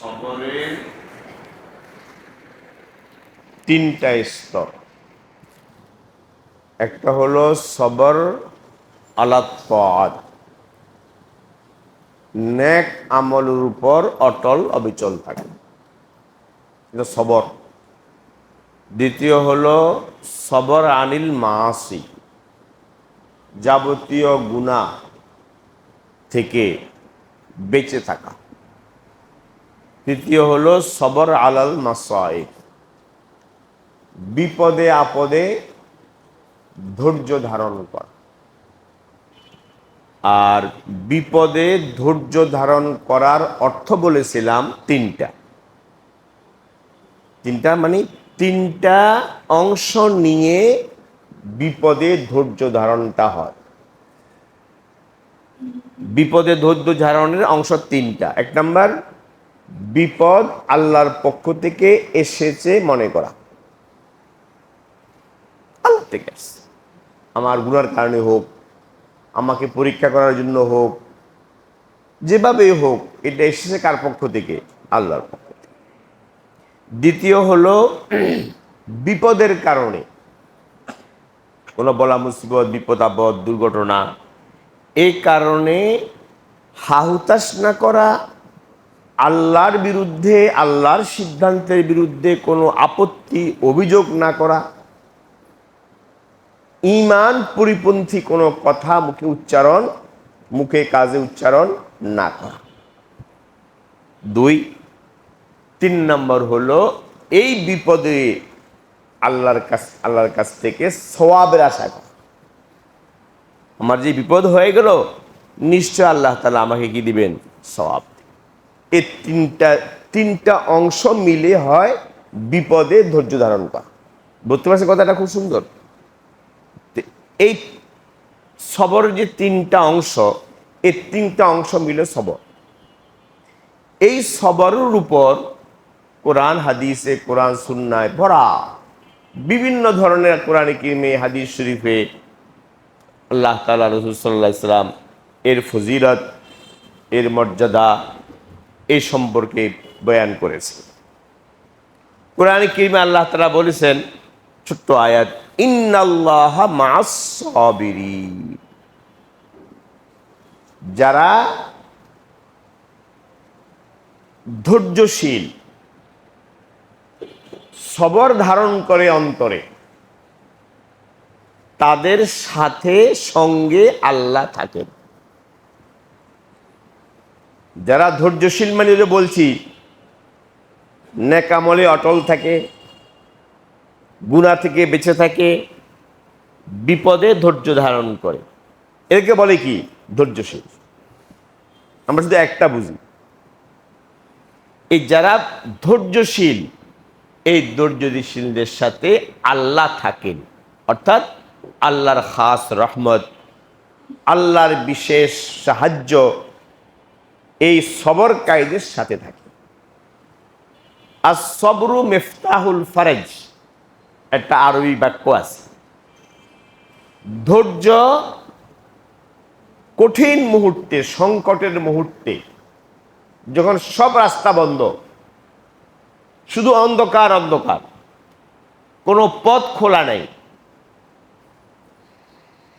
সবরের তিনটা স্তর। একটা হলো সবর আলা তাআত, নেক আমলের উপর অটল অবিচল থাকে, এটা সবর। দ্বিতীয় হলো সবর আনিল মাসি, যাবতীয় গুনাহ থেকে বেঁচে থাকা। তৃতীয় হলো সবর আলাল মাসাইব, বিপদে আপদে ধৈর্য ধারণ করা। আর বিপদে ধৈর্য ধারণ করার অর্থ বলেছিলাম তিনটা মানে তিনটা অংশ নিয়ে বিপদে ধৈর্য ধারণটা হয়। বিপদে ধৈর্য ধারণের অংশ তিনটা। এক নাম্বার, বিপদ আল্লাহর পক্ষ থেকে এসেছে মনে করা, আল্লাহ থেকে আসছে, আমার গুনার কারণে হোক, আমাকে পরীক্ষা করার জন্য হোক, যেভাবেই হোক এটা এসেছে কার পক্ষ থেকে? আল্লাহর পক্ষ থেকে। দ্বিতীয় হলো বিপদের কারণে, কোনো বলা মুসিবত, বিপদ আপদ, দুর্ঘটনা, এই কারণে হাহুতাশ না করা, আল্লাহর বিরুদ্ধে, আল্লাহর সিদ্ধান্তের বিরুদ্ধে কোনো আপত্তি অভিযোগ না করা, ঈমান পরিপন্থী কোনো কথা মুখে কাজে উচ্চারণ না করা। তিন নম্বর হলো এই বিপদে আল্লাহর কাছ থেকে সওয়াবের আশা করা। আমার যে বিপদ হয়ে গেল, নিশ্চয় আল্লাহ তাআলা আমাকে কি দিবেন? সওয়াব। এই তিনটা অংশ মিলে হয় বিপদে ধৈর্য ধারণ করা। বুঝতে পারছেন কথাটা? খুব সুন্দর। এই সবরের যে তিনটা অংশ, এই তিনটা অংশ মিলে সবর। এই সবরের উপর কোরআন হাদিসে, কোরআন সুন্নায় ভরা, বিভিন্ন ধরনের কোরআনে কারিমে, হাদিস শরীফে আল্লাহ তাআলা, রাসূল সাল্লাল্লাহু আলাইহি ওয়াসাল্লাম এর ফজিলত, এর মর্যাদা এই সম্পর্কে বয়ান করেছে। কোরআনে কারিমে আল্লাহ তাআলা বলেছেন, ছোট্ট আয়াত, ইন্নাল্লাহা মা'আস সাবিরিন, যারা ধৈর্যশীল, সবর ধারণ করে অন্তরে, তাদের সাথে সঙ্গে আল্লাহ থাকেন। যারা ধৈর্যশীল মানে যে বলছি নেক আমলে অটল থাকে, গুনাহ থেকে বেঁচে থাকে, বিপদে ধৈর্য ধারণ করে, একে বলে কি? ধৈর্যশীল। আমরা শুধু একটা বুঝি। এই যারা ধৈর্যশীল, এই ধৈর্যশীলদের সাথে আল্লাহ থাকেন, অর্থাৎ আল্লাহর খাস রহমত, আল্লাহর বিশেষ সাহায্য এই সবরকারীদের সাথে থাকে। আর সবরু মিফতাহুল ফারজ, একটা আরবি বাক্য আছে। ধৈর্য কঠিন মুহূর্তে, সংকটের মুহূর্তে, যখন সব রাস্তা বন্ধ, শুধু অন্ধকার অন্ধকার, কোনো পথ খোলা নেই,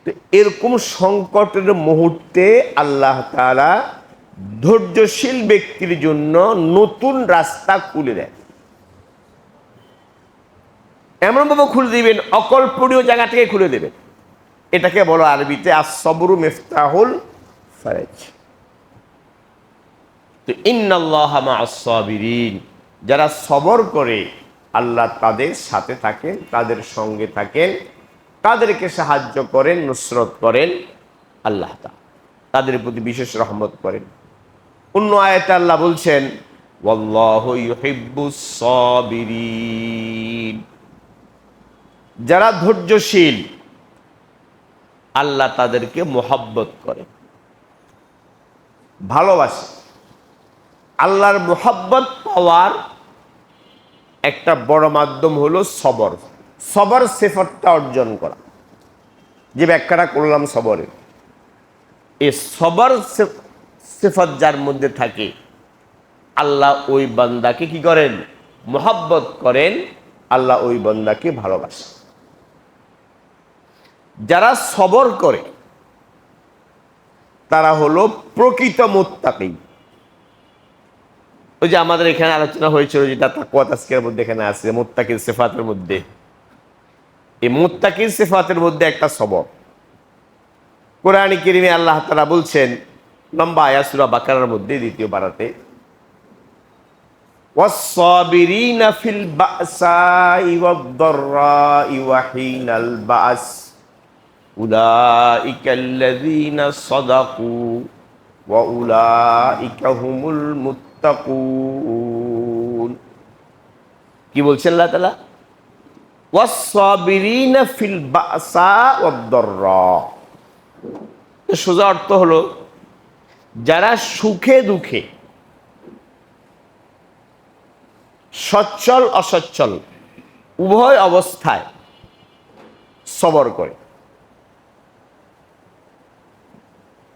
তো এরকম সংকটের মুহূর্তে আল্লাহ তাআলা ধৈর্যশীল ব্যক্তির জন্য নতুন রাস্তা খুলে দেন। এমনভাবে খুলে দিবেন, অকল্পনীয় জায়গা থেকে খুলে দেবেন। এটাকে বলো আরবিতে আস-সবরু মিফতাহুল ফারজ। তো ইন্নাল্লাহা মা'আস সাবিরিন, যারা সবর করে আল্লাহ তাদের সাথে থাকেন, তাদের সঙ্গে থাকেন, তাদেরকে সাহায্য করেন, নুসরত করেন আল্লাহ তাআলা, তাদের প্রতি বিশেষ রহমত করেন। অন্য আয়াতে আল্লাহ বলছেন, ওয়াল্লাহু ইউহিব্বুস সাবিরিন, যারা ধৈর্যশীল আল্লাহ তাদেরকে মহব্বত করে, ভালোবাসে। আল্লাহর মহব্বত পাওয়ার একটা বড় মাধ্যম হলো সবর। সবর সিফতটা অর্জন করা, যে ব্যাখ্যাটা করলাম সবরের, এই সবর সিফত যার মধ্যে থাকে, আল্লাহ ওই বান্দাকে কি করেন? মহব্বত করেন, আল্লাহ ওই বান্দাকে ভালোবাসেন। যারা সবর করে তারা হলো প্রকৃত মুত্তাকী। ওই যে আমাদের এখানে আলোচনা হয়েছিল, যেটা তাকওয়া তাজকিয়ার মধ্যে এখানে আছে, মুত্তাকির সিফাতের মধ্যে, এই মুত্তাকির সিফাতের মধ্যে একটা সবর। কোরআন কারীমে আল্লাহ তাআলা বলছেন, লম্বা আয়াত সূরা বাকারার মধ্যে দ্বিতীয় পারাতে, ওয়াস-সাবিরিনা ফিল বাসাই ওয়াদ-দাররাই ওয়া হিনাল বাস উলাইকাল্লাযীনা সাদাকু ওয়া উলাইকা হুমুল মুত্তাকুন। কি বলছেন আল্লাহ তাআলা? ওয়াস-সাবিরিনা ফিল বাসা ওয়াদ-দাররা। সোজা অর্থ হলো যারা সুখে দুঃখে, সচ্ছল অসচ্ছল উভয় অবস্থায় সবর করে।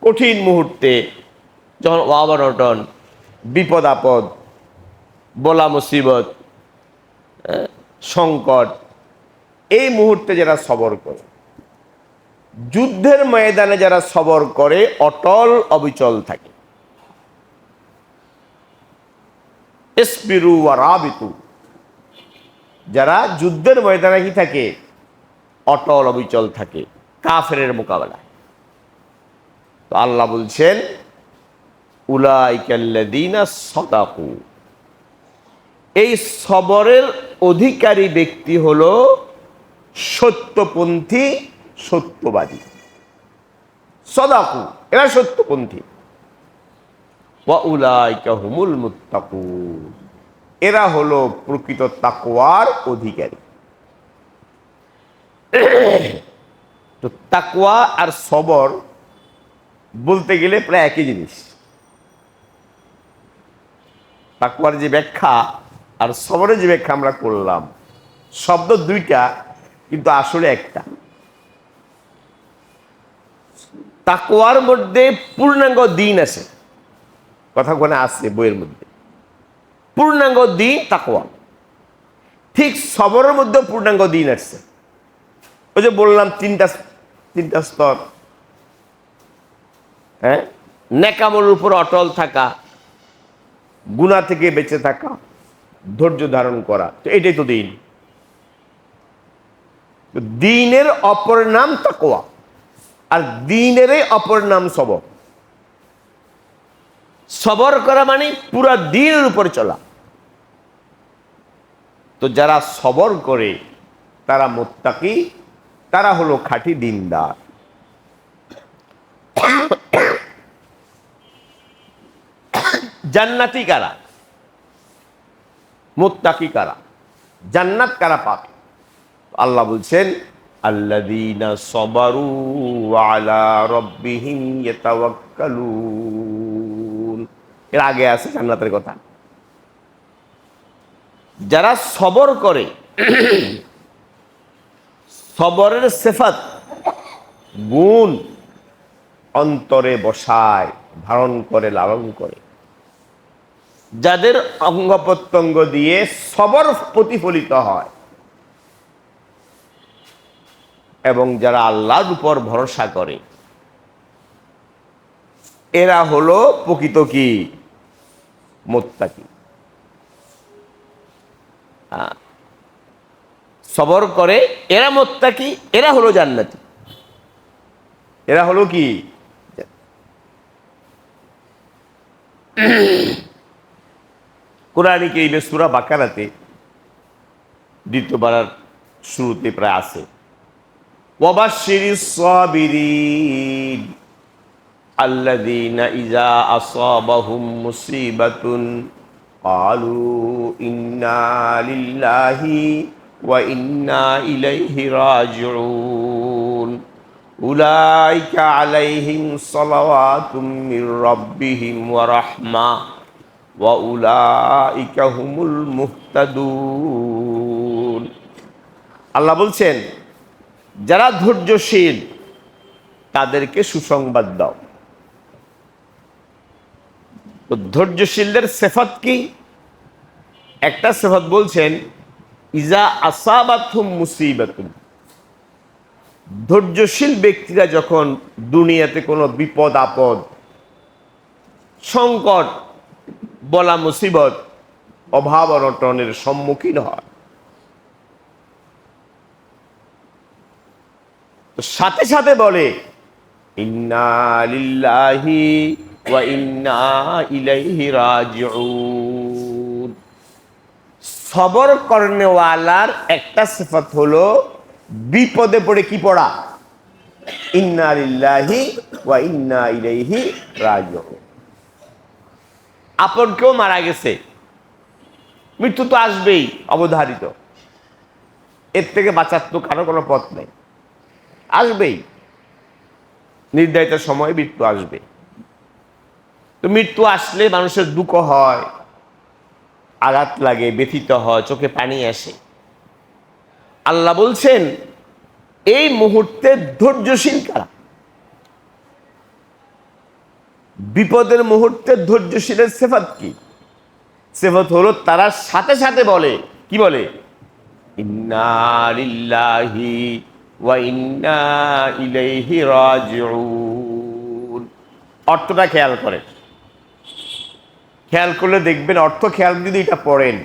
কঠিন মুহূর্তে যখন অবনটন, বিপদ আপদ, বলা মুসিবত, সংকট, এই মুহূর্তে যারা সবর করে, যুদ্ধের ময়দানে যারা সবর করে অটল অবিচল থাকে। ইসবিরু ওয়া রাবিতু, যারা যুদ্ধের ময়দানে কি থাকে? অটল অবিচল থাকে কাফেরের মোকাবেলায়। তো আল্লাহ বলছেন উলাইকাল্লাযীনা সাদাকু, এই সবরের অধিকারী ব্যক্তি হলো সত্যপন্থী, সত্যবাদী। সাদাকু, এরা সত্যপন্থী। ওয়া উলাইকা হুমুল মুত্তাকুন, এরা হলো প্রকৃত তাকওয়ার অধিকারী। তো তাকওয়া আর সবর বলতে গেলে প্রায় একই জিনিস। তাকওয়ার যে ব্যাখ্যা আর সবরের যে ব্যাখ্যা আমরা করলাম, শব্দ দুইটা কিন্তু আসলে একটা। তাকওয়ার মধ্যে পূর্ণাঙ্গ দিন আছে, কথা কোনে আছে বইয়ের মধ্যে, পূর্ণাঙ্গ দিন তাকওয়া। ঠিক সবরের মধ্যে পূর্ণাঙ্গ দিন আসছে। ওই যে বললাম তিনটা স্তর, হ্যাঁ, নেকামলের উপর অটল থাকা, গুনাহ থেকে বেঁচে থাকা, ধৈর্য ধারণ করা, তো এটাই তো দিন। দিনের অপর নাম তাকওয়া, আর দিনেরই অপর নাম সবর। সবর করা মানে পুরা দিনের উপর চলা। তো যারা সবর করে তারা মুত্তাকি, তারা হলো খাঁটি দিনদার। জান্নাতি কারা? মুত্তাকি কারা? জান্নাত কারা পাবে? আল্লাহ বলছেন আল্লাযীনা সাবারু ওয়া আলা রাব্বিহিম ইয়াতাওয়াক্কালুন। এর আগে আছে জান্নাতের কথা। যারা সবর করে, সবরের সিফাত, গুণ অন্তরে বসায়, ধারণ করে, লালন করে, যাদের অঙ্গ প্রত্যঙ্গ দিয়ে সবর প্রতিফলিত হয়, এবং যারা আল্লাহর উপর ভরসা করে, এরা হলো প্রকৃত কি? মুত্তাকি। সবর করে এরা মুত্তাকি, এরা হলো জান্নাতি। এরা হলো কি? কোরআনে কারীমে সূরা বাকারাতে দ্বিতীয় পারার শুরুতে প্রায় আছে, ওয়াবাশশিরিস সাবিরিন আল্লাযীনা ইযা আসাবাহুম মুসিবাতুন ক্বালু ইন্না লিল্লাহি ওয়া ইন্না ইলাইহি রাজিউন উলাইকা আলাইহিম সালাওয়াতুম মির রাব্বিহিম ওয়া রাহমাহ ওয়া উলাইকা হুমুল মুহতাদুন। আল্লাহ বলছেন যারা ধৈর্যশীল তাদেরকে সুসংবাদ দাও। তো ধৈর্যশীলদের সিফাত কি? একটা সিফাত বলছেন, ইজা আসাবাতহুম মুসিবাতুন, ধৈর্যশীল ব্যক্তিরা যখন দুনিয়াতে কোনো বিপদ আপদ, সংকট, বলা মুসিবত, অভাব অনটনের সম্মুখীন হয়, তো সাথে সাথে বলে ইন্না লিল্লাহি ওয়া ইন্না ইলাইহি রাজিউন। সবর করনেওয়ালার একটা সিফাত হলো বিপদে পড়ে কি পড়া, ইন্না লিল্লাহি ওয়া ইন্না ইলাইহি রাজিউন। আপন কেউ মারা গেছে, মৃত্যু তো আসবেই, অবধারিত, এর থেকে বাঁচার তো কারো কোনো পথ নেই, আসবেই, নির্ধারিত সময়ে মৃত্যু আসবে। তো মৃত্যু আসলে মানুষের দুঃখ হয়, আঘাত লাগে, ব্যথিত হয়, চোখে পানি আসে। আল্লাহ বলছেন এই মুহূর্তে ধৈর্যশীল কারা? বিপদের মুহূর্তে ধৈর্যশীলের সিফাত কি? সিফাত হলো তারা সাথে সাথে বলে, কি বলে, ইন্না লিল্লাহি ওয়া ইন্না ইলাইহি রাজিউন। অর্থটা খেয়াল করেন, খেয়াল করলে দেখবেন, অর্থ খেয়াল যদি এটা পড়েন,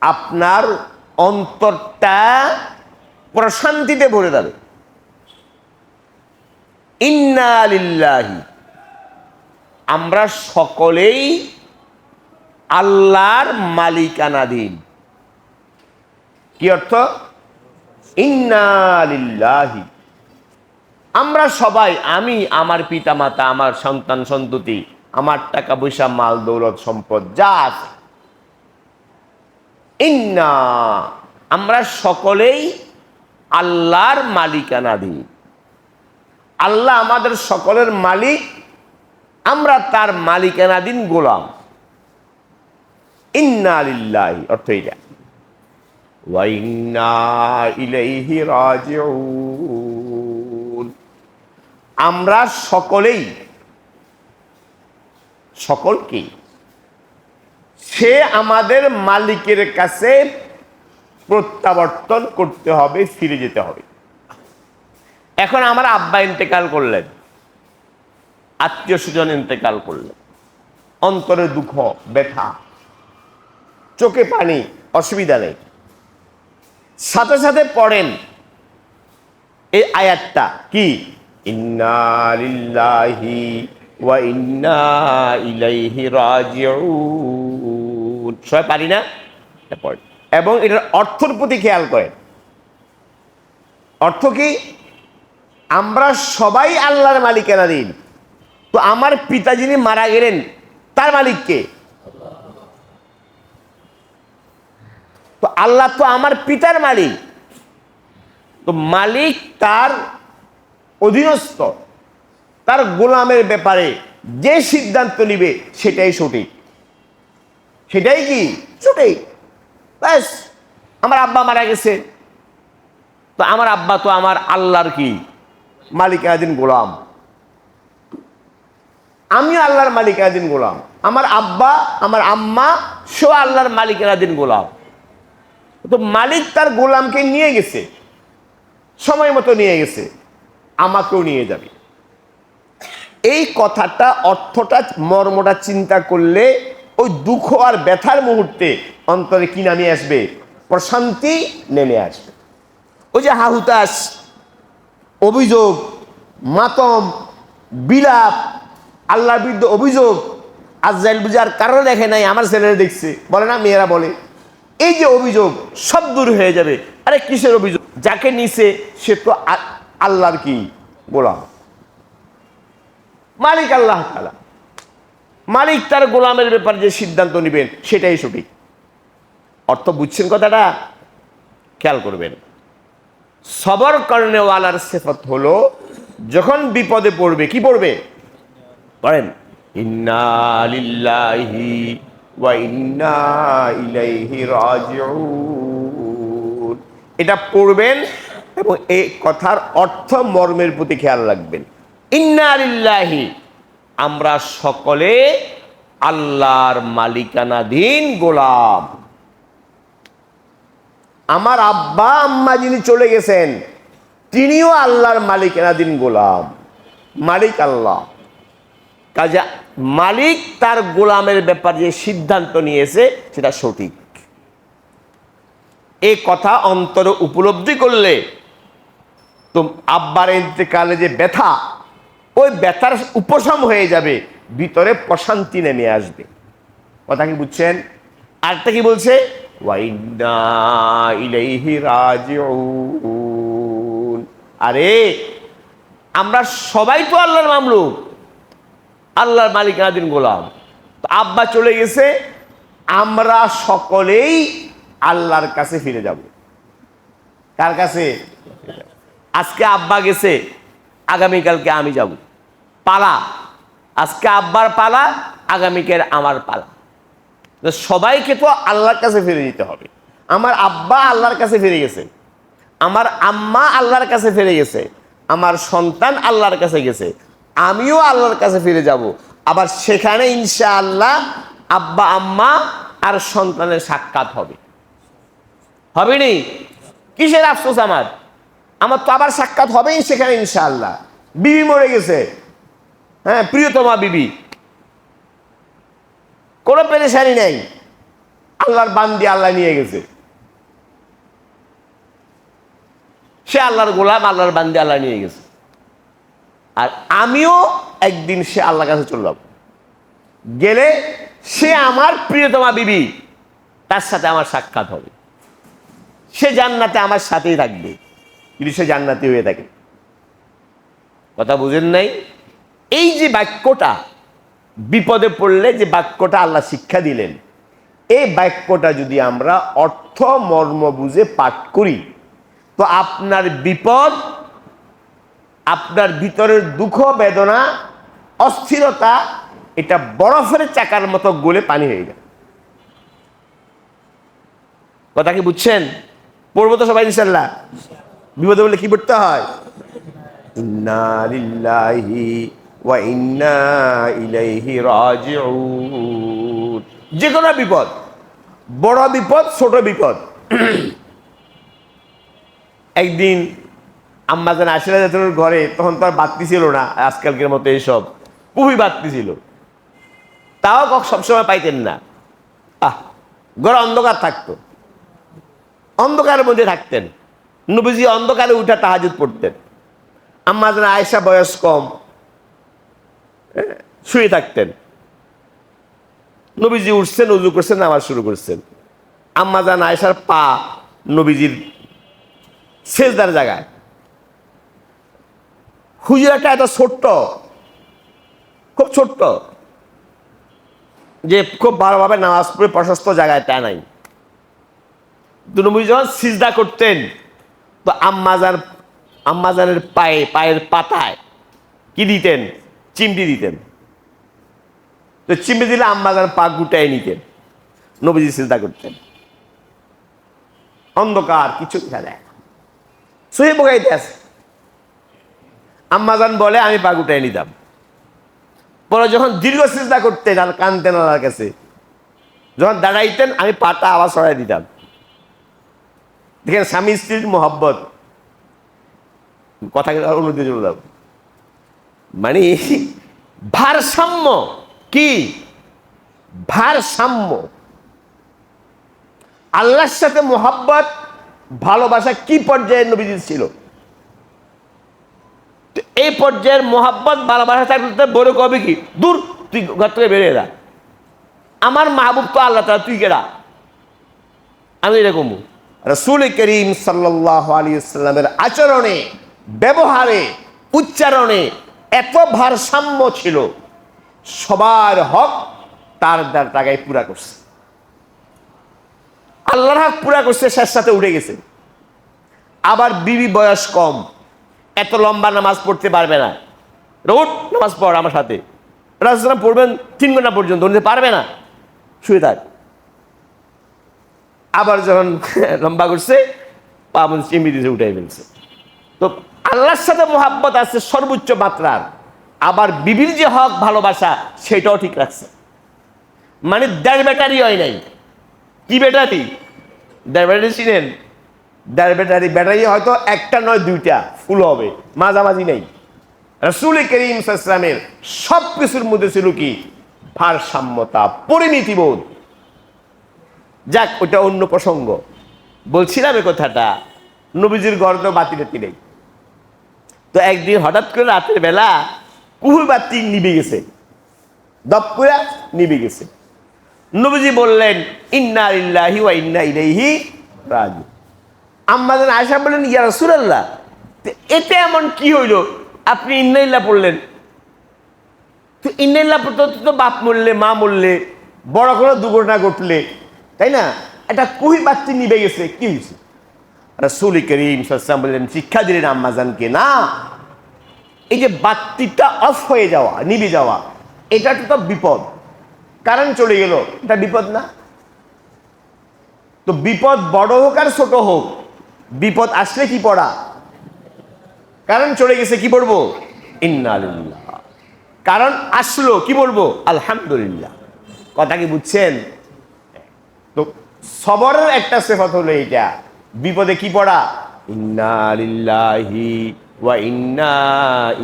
আপনার অন্তরটা প্রশান্তিতে ভরে যাবে। ইন্না লিল্লাহি, আমরা সকলেই আল্লাহর মালিকানাধীন। কি অর্থ? ইন্না লিল্লাহি, আমরা সবাই, আমি, আমার পিতা মাতা, আমার সন্তান সন্ততি, আমার টাকা পয়সা, মাল দৌলত সম্পদ যা আছে, ইন্না, আমরা সকলেই আল্লাহর মালিকানাধীন। আল্লাহ আমাদের সকলের মালিক, আমরা তার মালিকানাধীন গোলাম। ইন্না লিল্লাহি অর্থ এটা, ওয়া ইন্না ইলাইহি রাজিউন, আমরা সকলেই, সকলকে সে আমাদের মালিকের কাছে প্রত্যাবর্তন করতে হবে, ফিরে যেতে হবে। এখন আমার আব্বা ইন্তেকাল করলেন, আত্মীয় স্বজন ইন্তেকাল করলেন, অন্তরে দুঃখ, ব্যথা, চোখে পানি, অসুবিধা নেই, সাথে সাথে পড়েন এই আয়াতটা, কি, ইন্না লিল্লাহি ওয়া ইন্না ইলাইহি রাজিউন। সবাই পারি না? পড়েন, এবং এটার অর্থের প্রতি খেয়াল করেন। অর্থ কি? আমরা সবাই আল্লাহর মালিকানাধীন। তো আমার পিতা যিনি মারা গেলেন, তার মালিক কে? তো আল্লাহ তো আমার পিতার মালিক। তো মালিক তার অধীনস্থ, তার গোলামের ব্যাপারে যে সিদ্ধান্ত নিবে সেটাই সঠিক, সেটাই কি সঠিক। ব্যাস, আমার আব্বা মারা গেছে, তো আমার আব্বা তো আমার আল্লাহর কি মালিকানাধীন গোলাম, আমিও আল্লাহর মালিকানাধীন গোলাম। আমার আব্বা, আমার আম্মা সব আল্লাহর মালিকানাধীন গোলাম। তো মালিক তার গোলামকে নিয়ে গেছে, সময় মতো নিয়ে গেছে, আমাকেও নিয়ে যাবে। এই কথাটা, অর্থটা, মর্মটা চিন্তা করলে ওই দুঃখ আর ব্যথার মুহূর্তে অন্তরে কি নামে আসবে? প্রশান্তি নেমে আসবে। ওই যে হাহুতাস, অভিযোগ, মাতম, বিলাপ, আল্লাহর বিরুদ্ধে অভিযোগ, আজরাইল বুঝার কারণ দেখে নাই, আমার ছেলেরা দেখছে, বলে না, মেয়েরা বলে, এই যে অভিযোগ সব দূর হয়ে যাবে। আরে কিসের অভিযোগ? যাকে নিছে সে তো আল্লাহর কি গোলাম, মালিক আল্লাহ তাআলা। মালিক তার গোলামের ব্যাপারে যে সিদ্ধান্ত নেবেন সেটাই সঠিক। অর্থ বুঝছেন কথাটা? খেয়াল করবেন। সবর করনেওয়ালার সিফাত হলো যখন বিপদে পড়বে, কি পড়বে? পড়েন, ইন্না লিল্লাহি ওয়া ইন্না ইলাইহি রাজিউন। এটা পড়বেন এবং এই কথার অর্থ মর্মের প্রতি খেয়াল রাখবেন। ইন্না লিল্লাহি, আমরা সকলে আল্লাহর মালিকানাধীন গোলাম। আমার আব্বা আম্মা যিনি চলে গেছেন তিনিও আল্লাহর মালিকানাধীন গোলাম, মালিক আল্লাহ। কাজে মালিক তার গোলামের ব্যাপারে যে সিদ্ধান্ত নিয়েছে সেটা সঠিক। এই কথা অন্তরে উপলব্ধি করলে তো আব্বার ইন্তেকালে যে ব্যথা, ওই ব্যথার উপশম হয়ে যাবে, ভিতরে প্রশান্তি নেমে আসবে। কথা কি বুঝছেন? আরটা কি বলছে? ওয়া ইন্না ইলাইহি রাজিউন। আরে আমরা সবাই তো আল্লাহর মামলুক, আল্লাহর মালিকানাধীন গোলাম। তো আব্বা চলে গেছে, আমরা সকলেই আল্লাহর কাছে ফিরে যাব। কার কাছে? আজকে আব্বা গেছে, আগামীকালকে আমি যাব। পালা, আজকে আব্বার পালা, আগামীকাল আমার পালা। সবাইকে তো আল্লাহর কাছে ফিরে যেতে হবে। আমার আব্বা আল্লাহর কাছে ফিরে গেছে, আমার আম্মা আল্লাহর কাছে ফিরে গেছে, আমার সন্তান আল্লাহর কাছে গেছে, আমিও আল্লাহর কাছে ফিরে যাব। আবার সেখানে ইনশাআল্লাহ আব্বা আম্মা আর সন্তানের সাক্ষাৎ হবে। হবে নি? কিসের আফসোস আমার? আমার তো আবার সাক্ষাৎ হবেই সেখানে ইনশাআল্লাহ। বিবি মরে গেছে, হ্যাঁ, প্রিয়তমা বিবি, কোনো পেরেশানি নেই, আল্লাহর বান্দি আল্লাহ নিয়ে গেছে, সে আল্লাহর গোলাম, আল্লাহর বান্দি আল্লাহ নিয়ে গেছে। আর আমিও একদিন সে আল্লাহর কাছে চললাম, গেলে সে আমার প্রিয়তমা বিবি, তার সাথে আমার সাক্ষাৎ হবে। সে জান্নাতে আমার সাথেই থাকবে, যদি সে জান্নাতি হয়ে থাকে। কথা বুঝেন নাই? এই যে বাক্যটা, বিপদে পড়লে যে বাক্যটা আল্লাহ শিক্ষা দিলেন, এই বাক্যটা যদি আমরা অর্থ মর্ম বুঝে পাঠ করি, তো আপনার বিপদ, আপনার ভিতরের দুঃখ বেদনা অস্থিরতা, এটা বরফের চাকার মতো গলে পানি হয়ে যায়। কথা কি বুঝছেন? পড়বো তো সবাই ইনশাআল্লাহ। বিপদে বললে কি পড়তে হয়? ইন্না লিল্লাহি ওয়া ইন্না ইলাইহি রাজিউন। যে কোনো বিপদ, বড় বিপদ, ছোট বিপদ। একদিন আম্মা জান আশিরা জাতের ঘরে, তখন তো আর বাতি ছিল না আজকালকের মতো এইসব, খুবই বাতি ছিল, তাও সবসময় পাইতেন না। ঘরে অন্ধকার থাকতো, অন্ধকারের মধ্যে থাকতেন। নবীজি অন্ধকারে উঠে তাহাজ্জুদ পড়তেন। আম্মা জান আয়েশা বয়স কম, শুয়ে থাকতেন। নবীজি উঠছেন, উজু করছেন, নামাজ শুরু করছেন। আম্মা জান আয়েশার পা নবীজির সেজদার জায়গায়। হুজরাটা এত ছোট্ট, খুব ছোট্ট, যে খুব ভালোভাবে নামাজ পড়ে প্রশস্ত জায়গায় তা নাই। নবীজি যখন সিজদা করতেন, তো আম্মাজানের পায়ের পাতায় কি দিতেন? চিমটি দিতেন। তো চিমটি দিলে আম্মাজান পা গুটাই নিতেন, নবীজি সিজদা করতেন। অন্ধকার, কিছু দেখা যায় না, শুয়ে বোকাইতে আছে। আম্মাজান বলে আমি পা গুটাই নিতাম। পরে যখন দীর্ঘ সিজদা করতেন আর কানতেন আল্লাহর কাছে, যখন দাঁড়াইতেন আমি পাটা আবার সরাই দিতাম। দেখেন স্বামী স্ত্রীর মোহাব্বত। কথা অনুমতি চলে যাব, মানে ভারসাম্য কি? ভারসাম্য। আল্লাহর সাথে মোহাব্বত, ভালোবাসা কি পর্যায়ের নবীজির ছিল? এই পর্যায়ের মোহাব্বত ভালোবাসা থাকতে বড় কবে কি? দূর, তুই ঘর থেকে বেরিয়ে যা, আমার মাহবুব তো আল্লাহ তাআলা, তুই কেডা? আমি এরকম। রাসূল করিম সাল্লাল্লাহু আলাইহি ওয়াসাল্লামের আচরণে, ব্যবহারে, উচ্চারণে এত ভারসাম্য ছিল, সবার হক তার টাকায় পুরা করছে, আল্লাহর হক পুরা করছে, শেষ সাথে উঠে গেছে। আবার বিবি বয়স কম, এত লম্বা নামাজ পড়তে পারবে না, রোড নামাজ পড় আমার সাথে, রাসূলুল্লাহ পড়বেন 3 ঘন্টা পর্যন্ত, উনি পারবে না, শুয়ে থাক। আবার যখন লম্বা করছে, পা চিমড়ি দিয়েছে, উঠে ফেলছে। তো আল্লাহর সাথে মোহাব্বত আছে সর্বোচ্চ মাত্রার, আবার বিবির যে হক ভালোবাসা সেটাও ঠিক রাখছে। মানে 1.5 ব্যাটারি হয় নাই। কি ব্যাটারি? 1.5 ব্যাটারি ছিলেন? 1.5 ব্যাটারি, ব্যাটারি হয়তো একটা নয় 2টা ফুল হবে, মাঝামাঝি নেই। রাসূল করিম সাল্লাল্লাহু আলাইহি ওয়াসাল্লামের সব কিছুর মধ্যে ছিল কি? ভারসাম্যতা, পরিণতিবোধ। যাক, ওটা অন্য প্রসঙ্গ। বলছিলাম এই কথাটা, নবীজির ঘরে তো বাতি টাতি নেই। তো একদিন হঠাৎ করে রাতের বেলা কুহুর বাতি নিভে গেছে, দপ করে নিভে গেছে। নবীজি বললেন, ইন্না লিল্লাহি ওয়া ইন্না ইলাইহি রাজিউন। আম্মা জান আয়েশা বললেন, ইয়া রাসূলুল্লাহ, এতে এমন কি হইল আপনি ইন্না লিল্লাহ পড়লেন? তো ইন্না লিল্লাহ পড়তে তো বাপ মরলে, মা মরলে, বড় কোনো দুর্ঘটনা ঘটলে, তাই না? এটা কুহি বাতি নিভে গেছে, কি হয়েছে? রাসূল করিম সাল্লাল্লাহু আলাইহি ওয়াসাল্লাম বললেন, শিক্ষা দিলেন আম্মা জানকে, না, এই যে বাতিটা অফ হয়ে যাওয়া, নিভে যাওয়া, এটা তো বিপদ। কারেন্ট চলে গেল, এটা বিপদ না? তো বিপদ বড় হোক আর ছোট হোক, বিপদ আসলে কি পড়া? কারেন্ট চলে গেছে কি পড়বো? ইন্না লিল্লাহ। কারণ আসলো কি বলবো? আলহামদুলিল্লাহ। কথা কি বুঝছেন? তো সবরের একটা সিফাত হলো এটা, বিপদে কি পড়া? ইন্না লিল্লাহি ওয়া ইন্না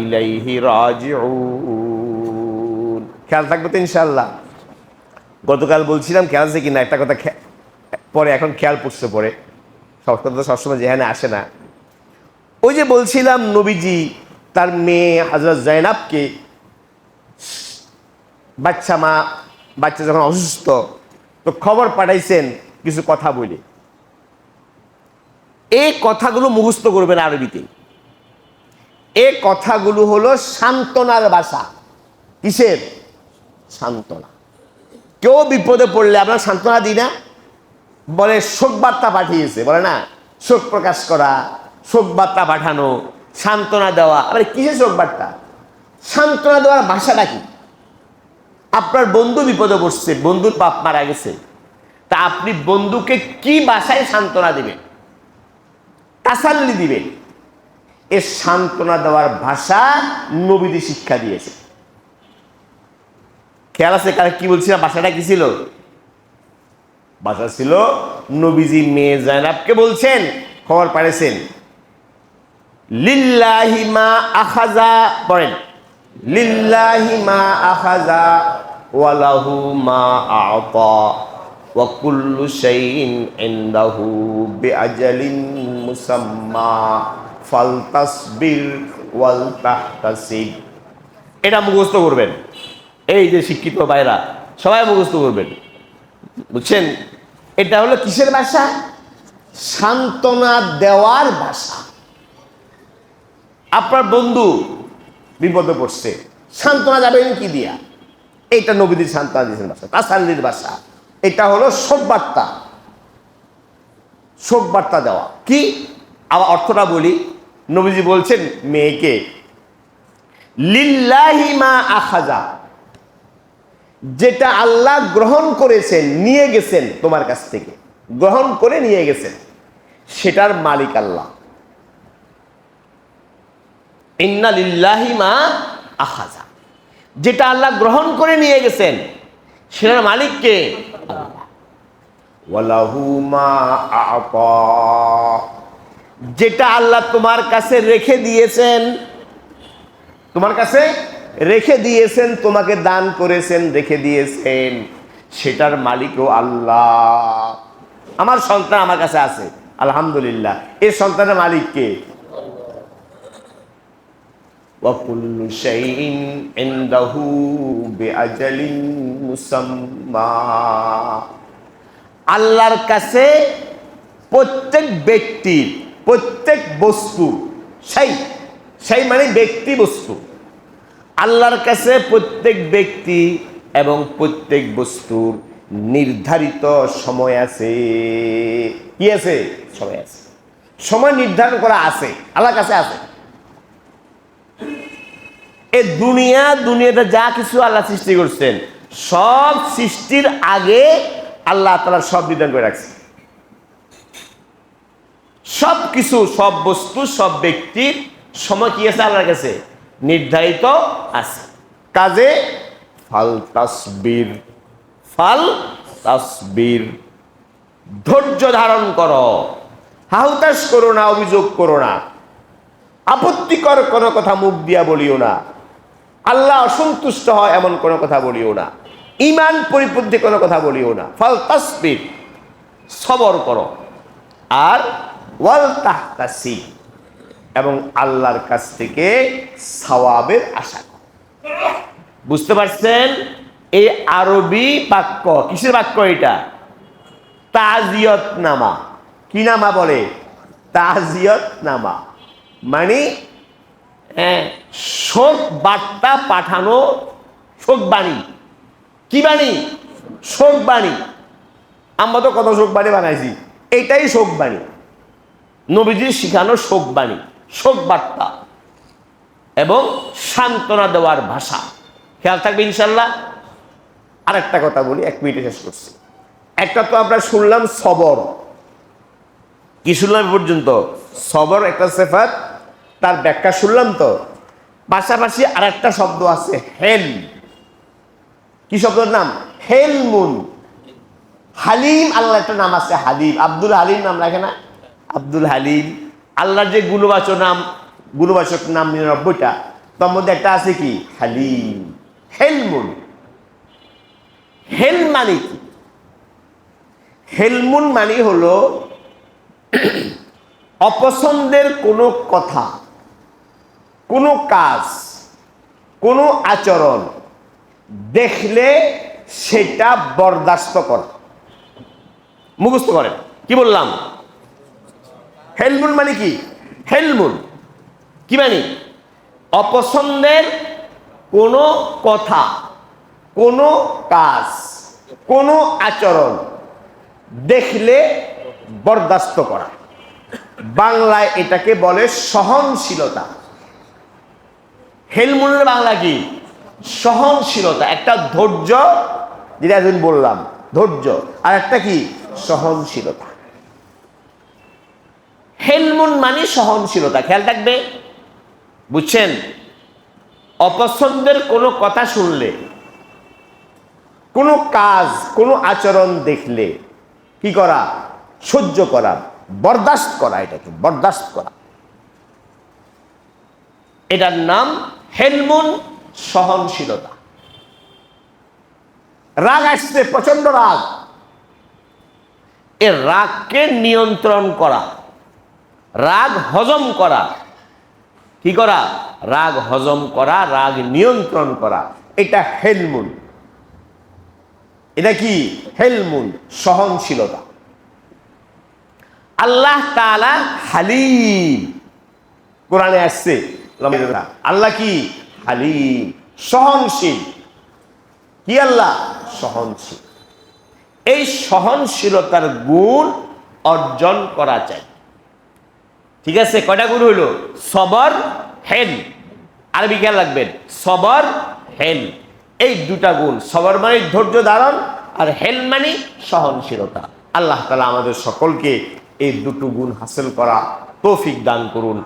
ইলাইহি রাজিউন। খেয়াল থাকবে তো ইনশাআল্লাহ। গতকাল বলছিলাম, খেয়াল আছে কিনা একটা কথা, পরে এখন খেয়াল পড়ছে, পরে সব কথা তো সবসময় যেখানে আসে না। ওই যে বলছিলাম, নবীজি তার মেয়ে হযরত জাইনাবকে, বাচ্চা যখন অসুস্থ, তো খবর পাঠাইছেন কিছু কথা বলে। এই কথাগুলো মুখস্থ করবেন আরবিতে। এই কথাগুলো হলো সান্ত্বনার ভাষা। কিসের? সান্ত্বনা। কেউ বিপদে পড়লে আমরা সান্ত্বনা দিই না? বলে শোক বার্তা পাঠিয়েছে, বলে না? শোক প্রকাশ করা, শোক বার্তা পাঠানো, সান্ত্বনা দেওয়া। আরে কিসের শোক বার্তা? সান্ত্বনা দেওয়ার ভাষাটা কি? আপনার বন্ধু বিপদে পড়ছে, বন্ধুর বাপ মারা গেছে, তা আপনি বন্ধুকে কি ভাষায় সান্ত্বনা দিবেন, তাসাল্লি দিবেন? এর সান্ত্বনা দেওয়ার ভাষা নবীজি শিক্ষা দিয়েছে। খেয়াল আছে কারা কি বলছিলাম? ভাষাটা কি ছিল? ভাষা ছিল, নবীজি মেয়ে জাইনাবকে বলছেন, খবর পাঠিয়েছেন, লিল্লাহি মা আখাযা, পড়েন, লিল্লাহি মা আখাযা ওয়া লাহু মা আ'তা ওয়া কুল্লু শাইইন ইনদাহু বিআজালিন মুসাম্মা ফালতাসবির ওয়াল তাহতাসিব। এটা মুখস্থ করবেন। এই যে শিক্ষিত ভাইরা সবাই মুখস্থ করবেন, বুঝছেন? এটা হলো কিসের ভাষা? সান্ত্বনা দেওয়ার ভাষা। আপনার বন্ধু বিপদে পড়ছে, সান্ত্বনা যাবেন কি দিয়া? এইটা নবীদের সান্ত্বনা দিয়েছেন ভাষা, তাসাল্লির ভাষা। এটা হলো শোক বার্তা, শোক বার্তা দেওয়া। কি? আবার অর্থটা বলি। নবীজি বলছেন মেয়েকে, লিল্লাহি মা আখাযা, যেটা আল্লাহ গ্রহণ করেছেন, নিয়ে গেছেন তোমার কাছ থেকে, গ্রহণ করে নিয়ে গেছেন, সেটার মালিক আল্লাহ। ইন্না লিল্লাহি মা আখাযা, যেটা আল্লাহ গ্রহণ করে নিয়ে গেছেন, সেটার মালিক কে? আল্লাহ। ওয়ালাহু মা আ'তা, যেটা আল্লাহ তোমার কাছে রেখে দিয়েছেন, তোমার কাছে রেখে দিয়েছেন, তোমাকে দান করেছেন, রেখে দিয়েছেন, সেটার মালিকও আল্লাহ। আমার সন্তান আমার কাছে আছে, আলহামদুলিল্লাহ, এই সন্তানের মালিক কে? ওয়া কুল্লু শাইইন ইনদাহু বিআজালিন মুসাম্মা। আল্লাহর কাছে প্রত্যেক ব্যক্তির, প্রত্যেক বস্তু, সেই মানে ব্যক্তি বস্তু, আল্লাহর কাছে প্রত্যেক ব্যক্তি এবং প্রত্যেক বস্তুর নির্ধারিত সময় আছে। কি আছে? সময় আছে, সময় নির্ধারণ করা আছে, আল্লাহর কাছে আছে। এই দুনিয়াতে যা কিছু আল্লাহ সৃষ্টি করছেন, সব সৃষ্টির আগে আল্লাহ তাআলা সব বিধান করে রাখছে। সব কিছু, সব বস্তু, সব ব্যক্তির সময় কি আছে? আল্লাহর কাছে নির্ধারিত আছে। কাজে ফালতাসবির ফাল তাসবির, ধৈর্য ধারণ করো, হাহুতাশ করো না, অভিযোগ করো না, আপত্তিকর কোনো কথা মুখ দিয়া বলিও না, আল্লাহ অসন্তুষ্ট হয় এমন কোনো কথা বলিও না, ঈমান পরিপন্থী কোনো কথা বলিও না। ফাল তাসবির, সবর করো, আর ওয়াল তাহতাসি, এবং আল্লাহর কাছ থেকে সওয়াবের আশা করো। বুঝতে পারছেন? এই আরবি বাক্য কিসের বাক্য? এটা তাজিয়ত নামা। কি নামা বলে? তাজিয়ত নামা, মানে শোক বার্তা পাঠানো, শোক বাণী। কি বাণী? শোক বাণী। আমরা তো কত শোক বাণী বানাইছি, এইটাই শোক বাণী, নবীজির শিখানো শোক বাণী, শোক বার্তা এবং সান্ত্বনা দেওয়ার ভাষা। খেয়াল থাকবে ইনশাল্লাহ। আর একটা কথা বলি, 1 মিনিটে শেষ করছি। একটা তো আমরা শুনলাম সবর, কি শুনলাম পর্যন্ত? সবর একটা সিফাত, তার ব্যাখ্যা শুনলাম তো। পাশাপাশি আর একটা শব্দ আছে হেল। কি শব্দের নাম? হেলমুন। হালিম, আল্লাহ একটা নাম আছে হালিম, আব্দুল হালিম নাম রাখে না? আব্দুল হালিম। আল্লাহর যে গুণবাচক নাম, গুণবাচক নাম 99টা, তার মধ্যে একটা আছে কি? হালিম। হেলমুন। হেল মানে কি? হেলমুন মানে হলো অপছন্দের কোনো কথা, কোনো কাজ, কোনো আচরণ দেখলে সেটা বরদাস্ত করা। মুখস্থ করেন। কি বললাম? হেলমুন মানে কি? হেলমুন কি মানে? অপছন্দের কোনো কথা, কোনো কাজ, কোনো আচরণ দেখলে বরদাস্ত করা। বাংলায় এটাকে বলে সহনশীলতা। হেলমুনের বাংলা কি? সহনশীলতা। একটা ধৈর্য, যেটা এখন বললাম ধৈর্য, আর একটা কি? সহনশীলতা। হেলমুন মানে সহনশীলতা। খেয়াল থাকবে, বুঝছেন? অপছন্দের কোনো কথা শুনলে, কোনো কাজ, কোনো আচরণ দেখলে কি করা? সহ্য করা, বরদাস্ত করা। এটাকে বরদাস্ত করা, এটার নাম হেলমুন, সহনশীলতা। রাগ আসছে, প্রচন্ড রাগ, এর রাগকে নিয়ন্ত্রণ করা, রাগ হজম করা। কি করা? রাগ হজম করা, রাগ নিয়ন্ত্রণ করা। এটা হেলমুন। এটা কি? হেলমুন, সহনশীলতা। আল্লাহ তাআলা হালিম, কোরআনে আসছে। আল্লাহ কি? হালিম, সহনশীল। কি আল্লাহ? সহনশীল। এই সহনশীলতার গুণ অর্জন করা চাই। ঠিক আছে? কয়টা গুণ হইল? সবর, হেল। আরবি খেয়াল রাখবেন, সবর, হেল, এই দুটা গুণ। সবর মানে ধৈর্য ধারণ, আর হেল মানে সহনশীলতা। আল্লাহ তাআলা আমাদের সকলকে এই দুটো গুণ হাসিল করা তৌফিক দান করুন।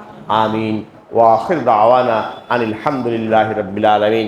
আমিন। ওয়া আখির দাওয়ানা আনিল হামদুলিল্লাহি রাব্বিল আলামিন।